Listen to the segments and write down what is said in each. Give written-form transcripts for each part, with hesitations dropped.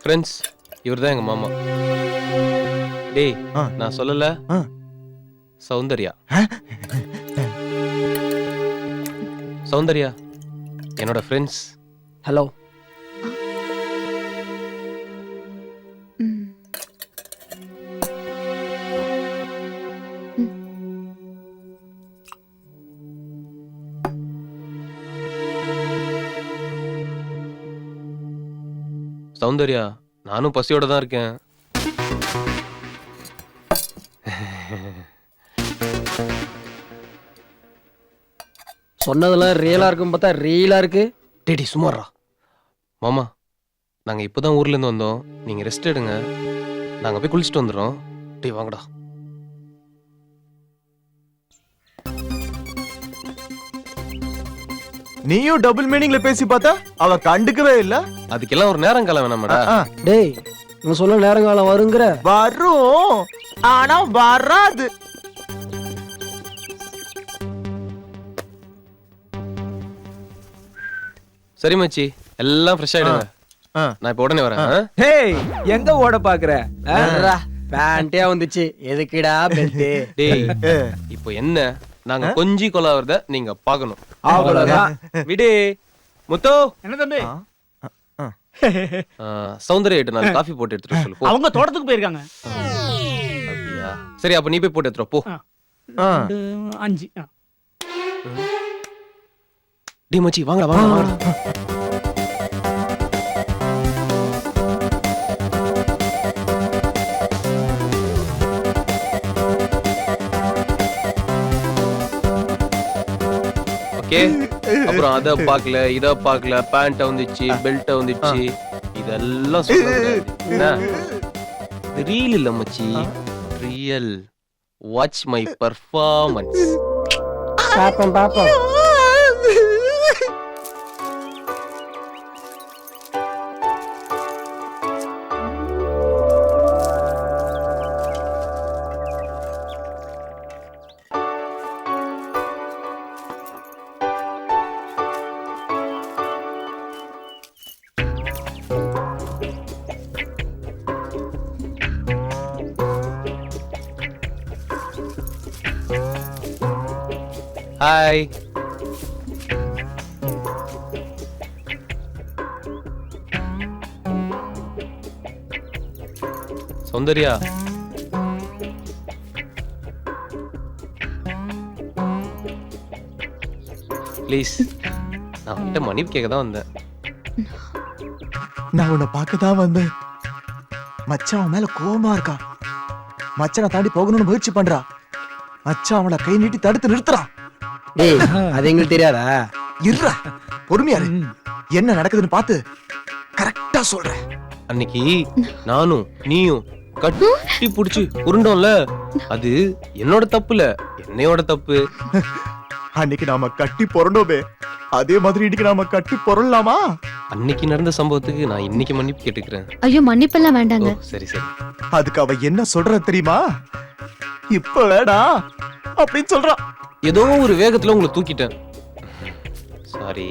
Friends, இவர்தான் எங்க மாமா. டேய், நான் சொல்லல, சௌந்தர்யா. சௌந்தர்யா என்னோட ஃப்ரெண்ட்ஸ். ஹலோ. சௌந்தர்யா, நானும் பசியோட தான் இருக்கேன். சொன்னதெல்லாம் ரியலா இருக்கும் பார்த்தா ரியலா இருக்கு. டேடி சும்மாறா. மாமா, நாங்க இப்போதான் ஊர்ல இருந்து வந்தோம். நீங்க ரெஸ்ட் எடுங்க, நாங்க போய் குளிச்சுட்டு வந்துடுறோம். டேய் வாங்கடா. நீயும் டபுள் மீனிங்ல பேசி பார்த்தா அவ கண்டுக்கவே இல்ல. அதுக்கெல்லாம் ஒரு நேரம் காலம் வேணாமாடா? டேய், நான் சொல்ல நேரங்காலம் வருங்கிற. வரும், ஆனா வராது. சரி மச்சி, எல்லாம் ஃப்ரெஷ் ஆயிடுங்க. நான் இப்ப உடனே வரேன். ஹேய், எங்க ஓட பாக்குற? பேண்டே வந்துச்சு, எதுக்குடா பெல்ட்? டேய், இப்போ என்ன, நாங்க கொஞ்சி கொலாவறத நீங்க பாக்கணும். அவ்வளவுதான். விடு முத்து. என்ன தம்பி? சௌந்தர்யா 4 காஃபி போட்டு எடுத்துட்டு சொல்லு போ. அவங்க தோட்டத்துக்கு போயிருக்காங்க. அப்படியா? சரி, அப்ப நீ போய் போட்டு எடுத்துட்டு போ. 5. டேய் மச்சி, வாங்கடா வாங்கடா வாங்கடா. ஓகே, அப்புறம் அத பாக்கல, இத பாக்கல, பேண்ட் வந்துச்சு, பெல்ட் வந்துச்சு, இதெல்லாம் சொல்லக்கூடாது. என்ன, இது ரீல் இல்ல மச்சி, ரியல். Watch my performance. பாப்போம் பாப்போம். ஹாய். சௌந்தர்யா, ப்ளீஸ், நான் உன்கிட்ட மன்னிப்பு கேட்க தான் வந்தேன். நான் உன்னை பார்க்க தான் வந்தேன். மச்சான் அவன் மேல கோவமா இருக்கா. மச்சானை தாண்டி போகணும்னு முயற்சி பண்றா. மச்சான் அவளை கை நீட்டி தடுத்து நிறுத்துறான். டேய், அது எங்களுக்கு தெரியாதா? இருடா, பொறுமையா இரு. என்ன நடக்குதுன்னு பார்த்து கரெக்டா சொல்றேன். அன்னைக்கு நானும் நீயும் கட்டி புடிச்சு உருண்டோம்ல, அது என்னோட தப்புல, என்னையோட தப்பு. அன்னைக்கு நாம கட்டி பொறண்டோமே, அதே மாதிரி இன்னைக்கு நாம கட்டி பொறலாமா? அன்னைக்கு நடந்த சம்பவத்துக்கு நான் இன்னைக்கு மன்னிப்பு கேட்டுக்கிறேன். ஐயோ, மன்னிப்பெல்லாம் வேண்டாங்க. சரி சரி. அதுக்கு அவ என்ன சொல்ற தெரியுமா? இப்ப வேடா அப்படின்னு சொல்றான். ஏதோ ஒரு வேகத்துல உங்களை தூக்கிட்டேன். சாரி,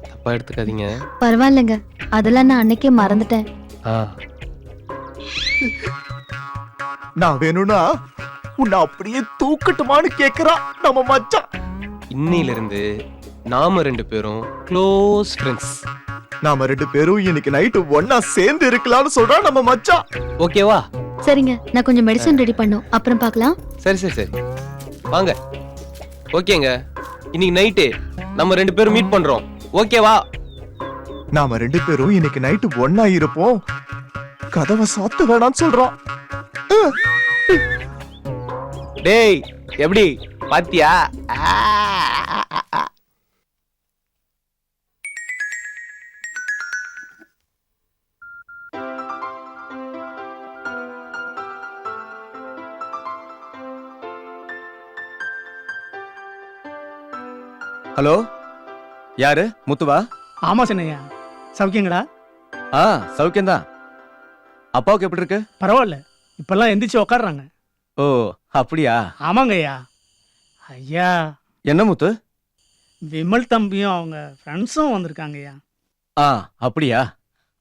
தப்பா எடுத்துக்காதீங்க. பரவாயில்லைங்க, அதெல்லாம் நான் அன்னைக்கே மறந்துட்டேன். நான் வேணும்னா உன்னை அப்படியே தூக்கட்டுமான்னு கேக்குறான் நம்ம மச்சான். இன்னையில இருந்து நாம 2 பேரும் க்ளோஸ் ஃப்ரெண்ட்ஸ். நாம 2 பேரும் இன்னைக்கு நைட்டு ஒன்னா சேர்ந்து இருக்கலாம்னு சொல்றான் நம்ம மச்சான். ஓகேவா? சரிங்க, நான் கொஞ்சம் மெடிசன் ரெடி பண்ணும், அப்புறம் பார்க்கலாம். சரி சரி சரி, வாங்க. ஓகேங்க, இன்னைக்கு நைட்டு நம்ம 2 பேரும் மீட் பண்றோம். ஓகேவா? நாம 2 பேரும் இன்னைக்கு நைட்டு ஒன்னா இருப்போம். கதவை சாத்த வேணாம்னு சொல்றான். டேய், எப்படி பாத்தியா? ஹலோ, யாரு? முத்துவா? ஆமா சின்னையா, சௌக்கியங்களா? சௌக்கியம்தான். அப்பாவுக்கு எப்படி இருக்கு? பரவாயில்ல, இப்பெல்லாம் எந்திரிச்சு உக்காடுறாங்க. ஓ, அப்படியா? ஆமாங்க ஐயா. ஐயா, என்ன முத்து? விமல் தம்பியும் அவங்க ஃப்ரெண்ட்ஸும் வந்திருக்காங்க ஐயா. அப்படியா?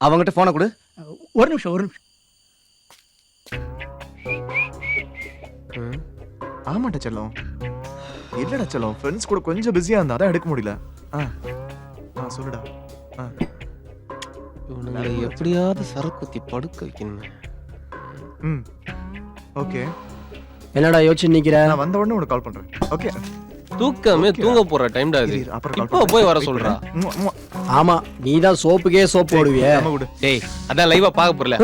அவங்கிட்ட போனை கொடு. ஒரு நிமிஷம் ஒரு நிமிஷம். ஆமாட்டா செல்லம். இல்லடா செல்லம், ஃப்ரெண்ட்ஸ் கூட கொஞ்சம் பிஸியா இருந்தா அதான் எடுக்க முடியல. சொல்லுடா. இவனுங்களை எப்படியாவது சரக்குத்தி படுக்க வைக்கணும். ஓகே, என்னடா யோசிச்சு நிக்கிற? நான் வந்த உடனே உனக்கு கால் பண்றேன். ஓகே, தூக்கமே தூங்க போற டைம்டா இது. இப்போ போய் வர சொல்றா. ஆமா, நீதான் சோப்புக்கே சோப்பு போடுவியே. டேய் அதான் லைவா பாக்க போறல.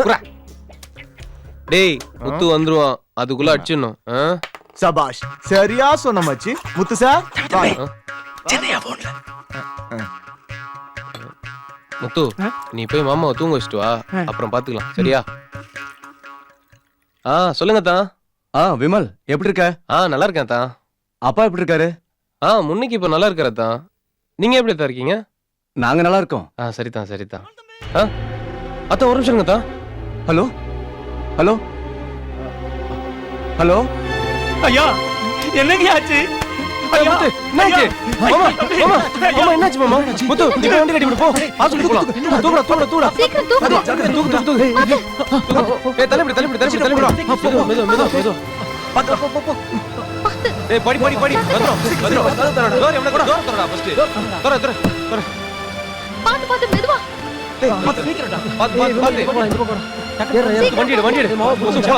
டேய் முத்து வந்துருவான், அதுக்குள்ள அடிச்சிடணும். சபாஷ், சரியா சொன்ன மச்சி. முத்து சார் பாய். முத்து நீ போய் மாமாவை தூங்க வச்சுட்டு வா, அப்புறம் பாத்துக்கலாம் சரியா? சொல்லுங்க தான். விமல் எப்படி இருக்க? நல்லா இருக்கேன் தான். அப்பா எப்படி இருக்காரு? முன்னைக்கு இப்ப நல்லா இருக்கிற தான். நீங்க எப்படி தான் இருக்கீங்க? நாங்க நல்லா இருக்கோம். சரிதான் சரிதான். அத்தா ஒரு நிமிஷம் தான். Hello hello hello. ஐயா என்னங்க ஆச்சு? முத்து என்னாச்சு? மாமா மாமா மாமா என்னாச்சு மாமா? முத்து நீ போய் வண்டி கட்டி விடு போ. ஹாஸ்பிடல் போலாம். தூக்குடா தூக்குடா தூக்குடா. சீக்கிரம் தூக்கு. தூக்கு தூக்கு தூக்கு. ஏய் தள்ளி விடு. மெது மெது. பாத்து போ போ. ஏய் படி வந்துரும். டோர் எவன கூட டோர் தரடா ஃபர்ஸ்ட். தர. பாத்து மெதுவா. ஏய் பாத்து சீக்கிரம்டா. பாத்து. வண்டி எடு. முத்து போ.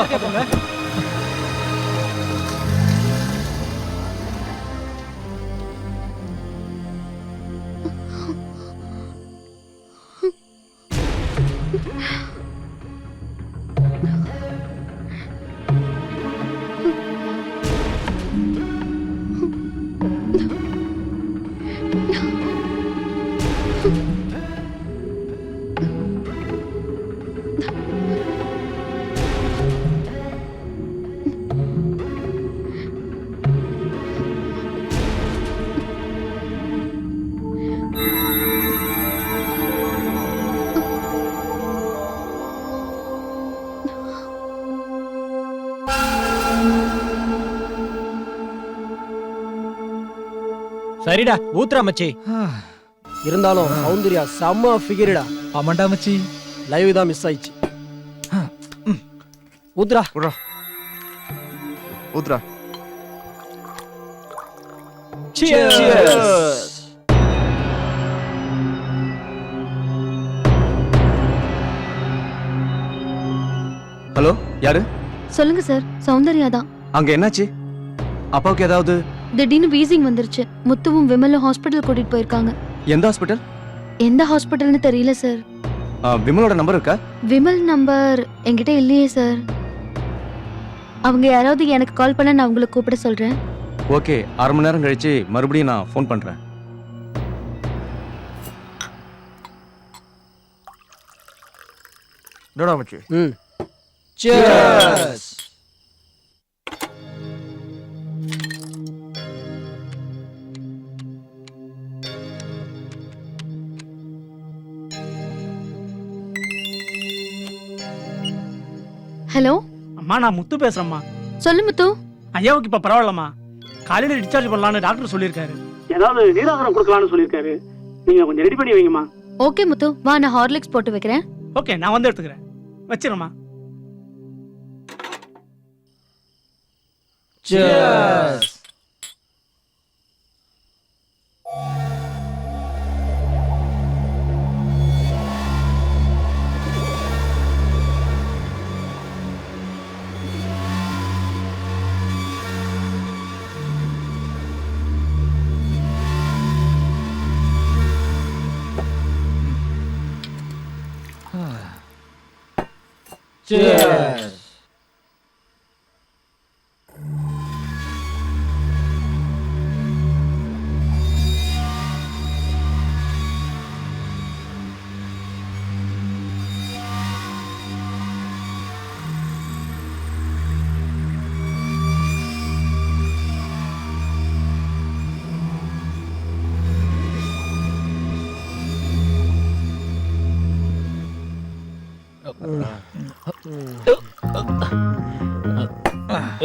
சரிடா ஊத்ரா மச்சி. இருந்தாலும் சௌந்தர்யா செம்ம ஃபிகர்டா. ஆமாண்டா மச்சி. லைவ் தான் மிஸ் ஆயிடுச்சு. ஊத்ரா ஊத்ரா. Cheers. ஹலோ யாரு? சொல்லுங்க சார், சௌந்தர்யா தான். அங்க என்னாச்சு? அப்பாவுக்கு ஏதாவது? திடீர்னு வீசிங் வந்துருச்சு. முத்துவும் விமலும் ஹாஸ்பிட்டல் கூட்டிட்டு போயிருக்காங்க. எந்த ஹாஸ்பிட்டல்? எந்த ஹாஸ்பிட்டல்னு தெரியல சார். விமலோட நம்பர் இருக்கா? விமல் நம்பர் என்கிட்ட இல்லையே சார். அவங்க யாராவது எனக்கு கால் பண்ண நான் உங்களுக்கு கூப்பிட சொல்றேன். ஓகே, அரை மணி நேரம் கழிச்சு மறுபடியும் நான் ஃபோன் பண்றேன். என்னடா மச்சி? Cheers. ஹலோ அம்மா நான் முத்து பேசுறேம்மா. சொல்லு முத்து. ஐயாவுக்கு இப்ப பரவாயில்லம்மா. காலையில டிஸ்சார்ஜ் பண்ணலாம்னு டாக்டர் சொல்லியிருக்காரு. ஏதாவது நீராகாரம் கொடுக்கலாம்னு சொல்லியிருக்காரு. நீங்க கொஞ்சம் ரெடி பண்ணி வைங்கம்மா. ஓகே முத்து, வா நான் ஹார்லிக்ஸ் போட்டு வைக்கிறேன். ஓகே நான் வந்து எடுத்துக்கிறேன். வச்சிரம்மா. Cheers. Cheers.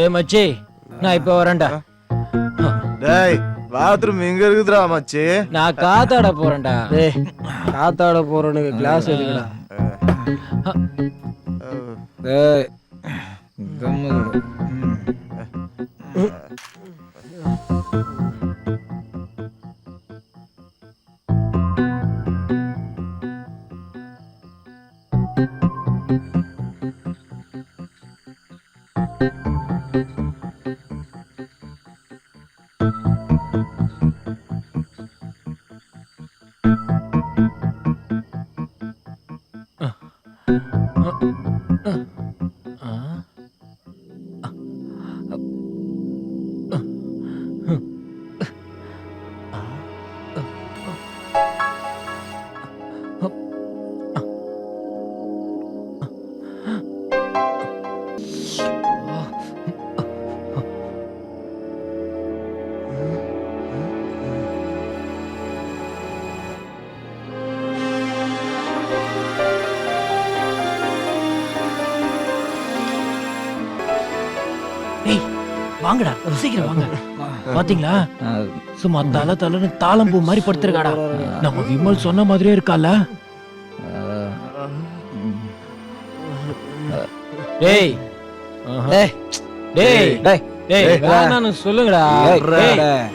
ஏ மச்சி நான் இப்ப வரேன்டா. டேய் பாத்ரூம் எங்க இருக்குதுடா மச்சி? நான் காத்தாட போறேன்டா. காத்தாட போறவனுக்கு கிளாஸ் எதுக்குடா? ஏய், கம்முனு இரு. ஏய் வாங்கடா சீக்கிரம் வாங்க. பாத்தீங்களா சும்மா தலன்னு தாளம் பூ மாதிரி படுத்திருக்காடா. நம்ம விமல் சொன்ன மாதிரியே இருக்கால. டேய் ஏய், டேய் டேய், டேய் வேணான்னு சொல்லுங்கடா. டேய் டேய்.